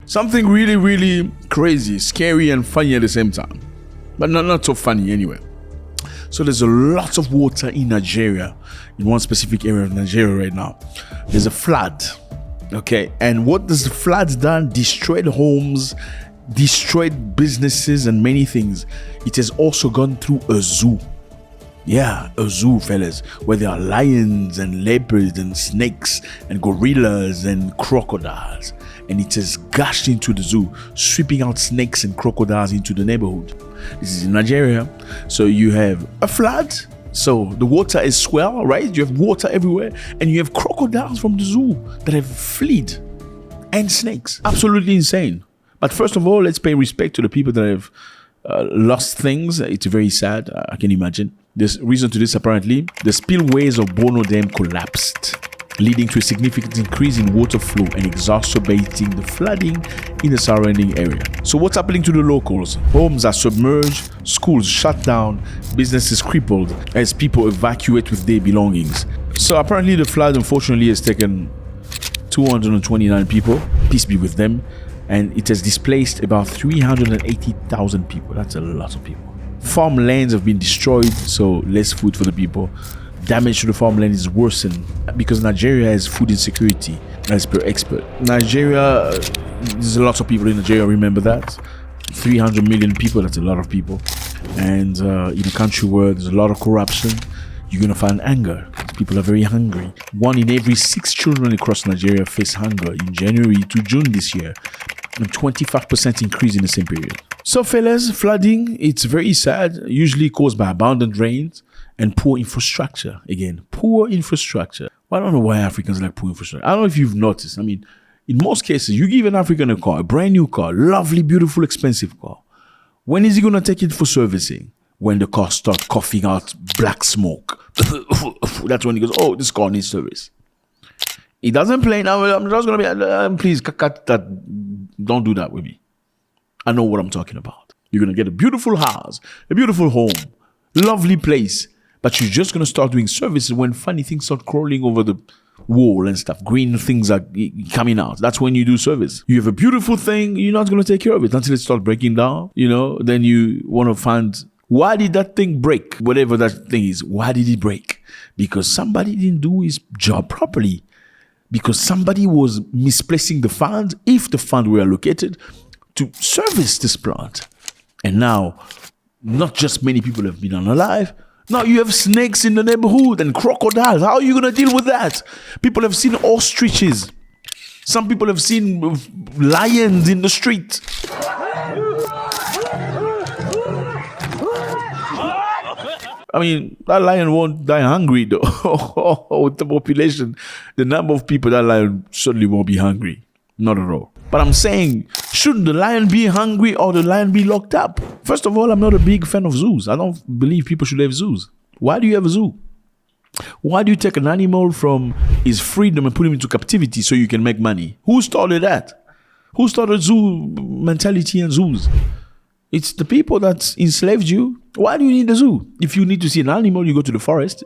Something really, really crazy, scary and funny at the same time. But not so funny anyway. So there's a lot of water in Nigeria, in one specific area of Nigeria right now. There's a flood, okay? And what does the flood done? Destroyed homes, destroyed businesses and many things. It has also gone through a zoo. Yeah, a zoo, fellas, where there are lions and leopards and snakes and gorillas and crocodiles. And it has gushed into the zoo, sweeping out snakes and crocodiles into the neighborhood. This is in Nigeria. So you have a flood. So the water is swell, right? You have water everywhere. And you have crocodiles from the zoo that have fled. And snakes. Absolutely insane. But first of all, let's pay respect to the people that have lost things. It's very sad, I can imagine. There's reason to this apparently. The spillways of Bono Dam collapsed, leading to a significant increase in water flow and exacerbating the flooding in the surrounding area. So what's happening to the locals? Homes are submerged, schools shut down, businesses crippled as people evacuate with their belongings. So apparently the flood unfortunately has taken 229 people, peace be with them, and it has displaced about 380,000 people. That's a lot of people. Farmlands have been destroyed, so less food for the people. Damage to the farmland is worsened because Nigeria has food insecurity, as per expert. Nigeria, there's a lot of people in Nigeria, remember that? 300 million people, that's a lot of people. And in a country where there's a lot of corruption, you're going to find anger. People are very hungry. 1 in every 6 children across Nigeria face hunger in January to June this year, and 25% increase in the same period. So fellas, flooding, it's very sad, usually caused by abundant rains and poor infrastructure. Again, poor infrastructure. Well, I don't know why Africans like poor infrastructure. I don't know if you've noticed. I mean, in most cases, you give an African a car, a brand new car, lovely, beautiful, expensive car. When is he going to take it for servicing? When the car starts coughing out black smoke. That's when he goes, oh, this car needs service. He doesn't play now. I'm just going to be, please, cut that. Don't do that with me. I know what I'm talking about. You're going to get a beautiful house, a beautiful home, lovely place. But you're just going to start doing services when funny things start crawling over the wall and stuff. Green things are coming out. That's when you do service. You have a beautiful thing. You're not going to take care of it until it starts breaking down. Then you want to find, why did that thing break? Whatever that thing is, why did it break? Because somebody didn't do his job properly. Because somebody was misplacing the funds, if the funds were allocated, to service this plant. And now, not just many people have been unalive. Now you have snakes in the neighborhood and crocodiles. How are you going to deal with that? People have seen ostriches. Some people have seen lions in the street. I mean, that lion won't die hungry though. With the population, the number of people, that lion certainly won't be hungry. Not at all. But I'm saying, shouldn't the lion be hungry or the lion be locked up? First of all, I'm not a big fan of zoos. I don't believe people should have zoos. Why do you have a zoo? Why do you take an animal from his freedom and put him into captivity so you can make money? Who started that? Who started zoo mentality and zoos? It's the people that enslaved you. Why do you need a zoo? If you need to see an animal, you go to the forest.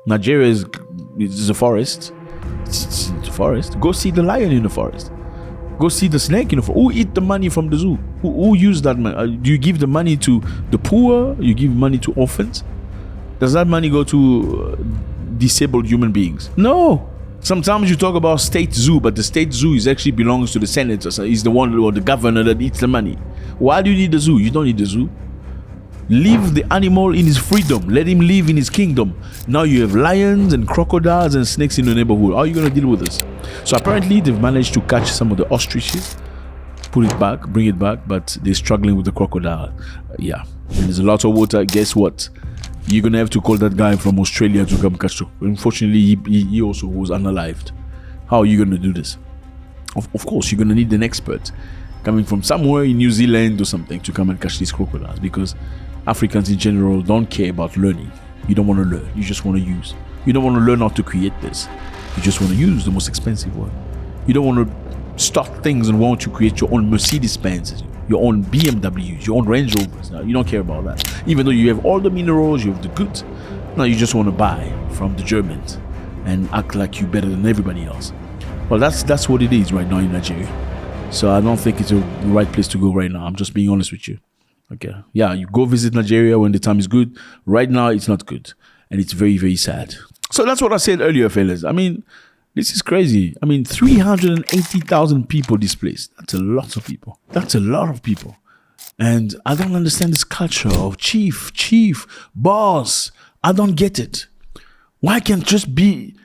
Nigeria is a forest. It's the forest. Go see the lion in the forest. Go see the snake in the forest. Who eat the money from the zoo? Who use that money? Do you give the money to the poor? You give money to orphans? Does that money go to disabled human beings? No. Sometimes you talk about state zoo, but the state zoo actually belongs to the senator. So he's the one or the governor that eats the money. Why do you need the zoo? You don't need the zoo. Leave the animal in his freedom. Let him live in his kingdom. Now you have lions and crocodiles and snakes in the neighborhood. How are you going to deal with this? So apparently they've managed to catch some of the ostriches, put it back, bring it back, but they're struggling with the crocodile. Yeah. And there's a lot of water. Guess what? You're going to have to call that guy from Australia to come catch it. Unfortunately, he also was unalived. How are you going to do this? Of course, you're going to need an expert coming from somewhere in New Zealand or something to come and catch these crocodiles, because Africans in general don't care about learning. You don't want to learn. You just want to use. You don't want to learn how to create this. You just want to use the most expensive one. You don't want to start things and want to create your own Mercedes-Benz, your own BMWs, your own Range Rovers. Now, you don't care about that. Even though you have all the minerals, you have the goods. Now you just want to buy from the Germans and act like you're better than everybody else. Well, that's what it is right now in Nigeria. So I don't think it's the right place to go right now. I'm just being honest with you. Okay. Yeah, you go visit Nigeria when the time is good. Right now, it's not good. And it's very, very sad. So that's what I said earlier, fellas. I mean, this is crazy. I mean, 380,000 people displaced. That's a lot of people. That's a lot of people. And I don't understand this culture of chief, boss. I don't get it. Why can't just be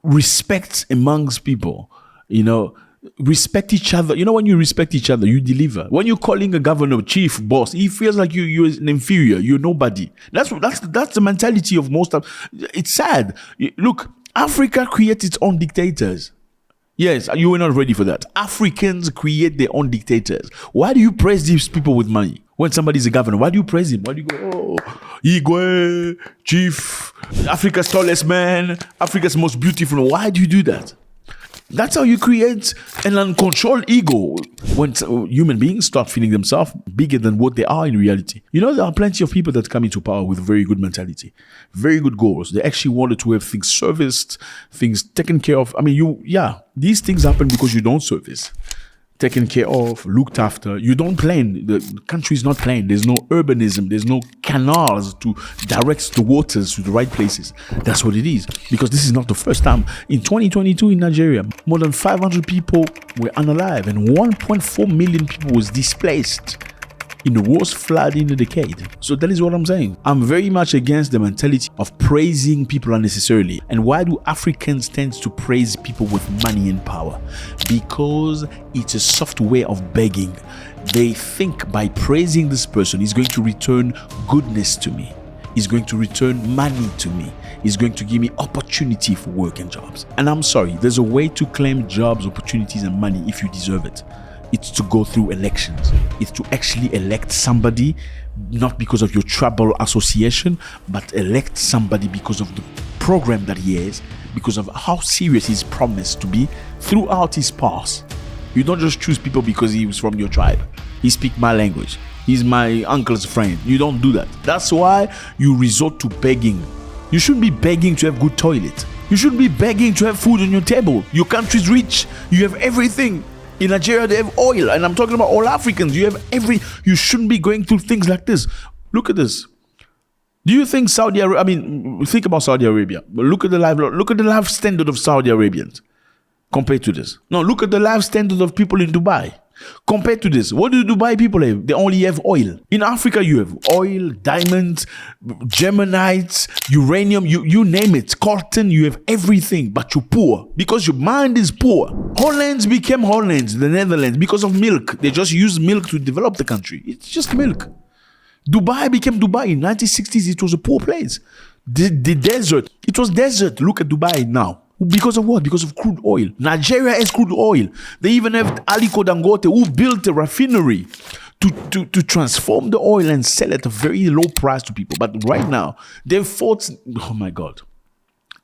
respect amongst people? You know, respect each other. You know, when you respect each other, you deliver. When you're calling a governor chief, boss, he feels like you're an inferior. You're nobody. That's the mentality of most of. It's sad. Look, Africa creates its own dictators. Yes, you were not ready for that. Africans create their own dictators. Why do you praise these people with money? When somebody's a governor, why do you praise him? Why do you go, oh, Igwe, chief, Africa's tallest man, Africa's most beautiful? Why do you do that? That's how you create an uncontrolled ego when human beings start feeling themselves bigger than what they are in reality. You know, there are plenty of people that come into power with very good mentality, very good goals. They actually wanted to have things serviced, things taken care of. I mean, these things happen because you don't service. Taken care of, looked after. You don't plan. The country is not planned. There's no urbanism. There's no canals to direct the waters to the right places. That's what it is. Because this is not the first time. In 2022 in Nigeria, more than 500 people were unalive and 1.4 million people was displaced in the worst flood in a decade. So that is what I'm saying. I'm very much against the mentality of praising people unnecessarily. And why do Africans tend to praise people with money and power? Because it's a soft way of begging. They think by praising this person, he's going to return goodness to me. He's going to return money to me. He's going to give me opportunity for work and jobs. And I'm sorry, there's a way to claim jobs, opportunities, and money if you deserve it. It's to go through elections. It's to actually elect somebody, not because of your tribal association, but elect somebody because of the program that he has, because of how serious he's promised to be throughout his past. You don't just choose people because he was from your tribe. He speaks my language. He's my uncle's friend. You don't do that. That's why you resort to begging. You shouldn't be begging to have good toilet. You shouldn't be begging to have food on your table. Your country's rich. You have everything. In Nigeria, they have oil, and I'm talking about all Africans. You shouldn't be going through things like this. Look at this. Do you think Saudi Arabia? I mean, think about Saudi Arabia. Look at the life standard of Saudi Arabians compared to this. No, look at the life standard of people in Dubai compared to this. What do Dubai people have? They only have oil. In Africa, you have oil, diamonds, Geminites, uranium, you name it, cotton, you have everything, but you're poor because your mind is poor. Hollands became Hollands, the Netherlands, because of milk. They just use milk to develop the country. It's just milk. Dubai became Dubai. In 1960s, it was a poor place. The desert, it was desert. Look at Dubai now. Because of what? Because of crude oil. Nigeria has crude oil. They even have Aliko Dangote, who built a refinery to transform the oil and sell it at a very low price to people. But right now, they've fought. Oh my God.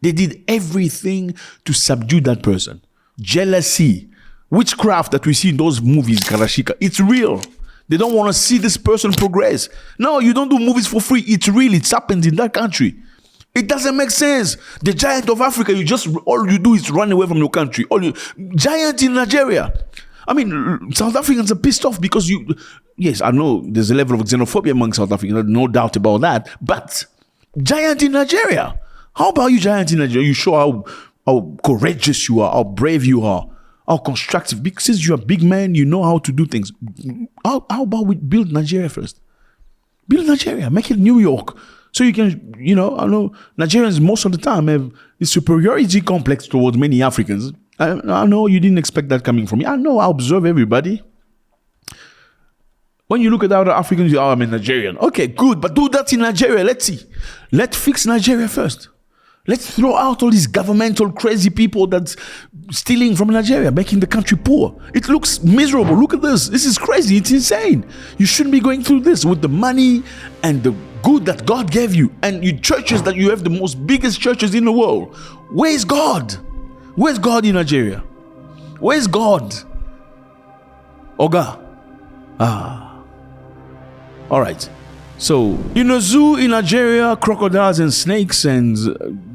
They did everything to subdue that person. Jealousy, witchcraft that we see in those movies, Karashika. It's real. They don't want to see this person progress. No, you don't do movies for free. It's real. It happens in that country. It doesn't make sense. The giant of Africa, all you do is run away from your country. Giant in Nigeria. I mean, South Africans are pissed off because yes, I know there's a level of xenophobia among South Africans, no doubt about that. But giant in Nigeria. How about you, giant in Nigeria? You show how courageous you are, how brave you are, how constructive. Because since you're a big man, you know how to do things. How about we build Nigeria first? Build Nigeria, make it New York. So you can, I know Nigerians most of the time have a superiority complex towards many Africans. I know you didn't expect that coming from me. I know I observe everybody. When you look at other Africans, I'm a Nigerian. Okay, good, but do that in Nigeria. Let's see. Let's fix Nigeria first. Let's throw out all these governmental crazy people that's stealing from Nigeria, making the country poor. It looks miserable. Look at this. This is crazy. It's insane. You shouldn't be going through this with the money and the good that God gave you, and you churches that you have the most biggest churches in the world. Where's God? Where's God in Nigeria? Where's God? Oga. All right. So in a zoo in Nigeria, crocodiles and snakes and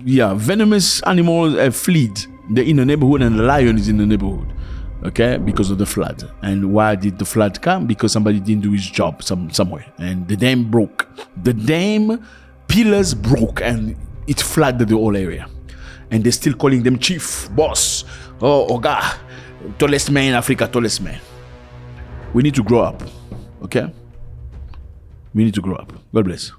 venomous animals have fled. They're in the neighborhood, and the lion is in the neighborhood. okay, because of the flood. And why did the flood come? Because somebody didn't do his job somewhere, and the dam broke. The dam pillars broke, and it flooded the whole area. And they're still calling them chief, boss, Oga, tallest man in Africa, tallest man. We need to grow up, okay? We need to grow up. God bless.